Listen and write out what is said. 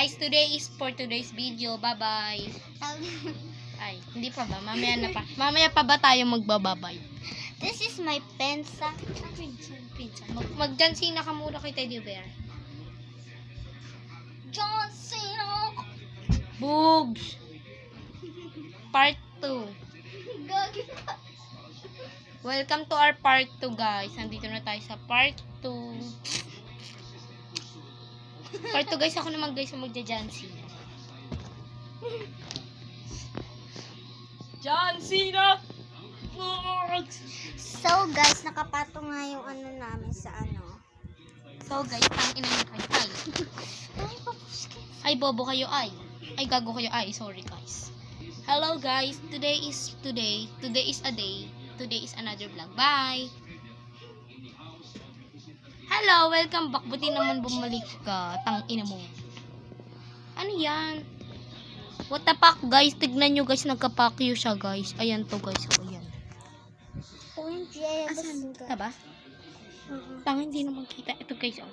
guys, for today's video. Bye-bye. Ay, hindi pa ba? Mamaya na pa. Mamaya pa ba tayo magbababay? This is my pensa. Mag-John Cena ka muna kay Teddy Bear. John Cena. Boobs. Part 2. Gagi ka. Welcome to our part 2, guys. Nandito na tayo sa part 2. Part 2, guys. Ako naman, guys, magja-John Cena. John Cena! So guys, nakapatong nga yung ano namin sa ano. So, guys, tangina nyo kayo. Ay. Ay, papuski. Ay, bobo kayo. Ay, gago kayo. Ay, sorry, guys. Hello, guys. Today is a day. Today is another vlog. Bye! Hello, welcome back. Buti naman bumalik ka. Tangina mo. Ano yan? What the fuck, guys? Tignan nyo, guys. Nagka-pakyo siya, guys. Ayan to, guys. O, ayan. Point, yeah, Asan? Taba? Tanga, hindi naman kita. Ito, guys. Oh.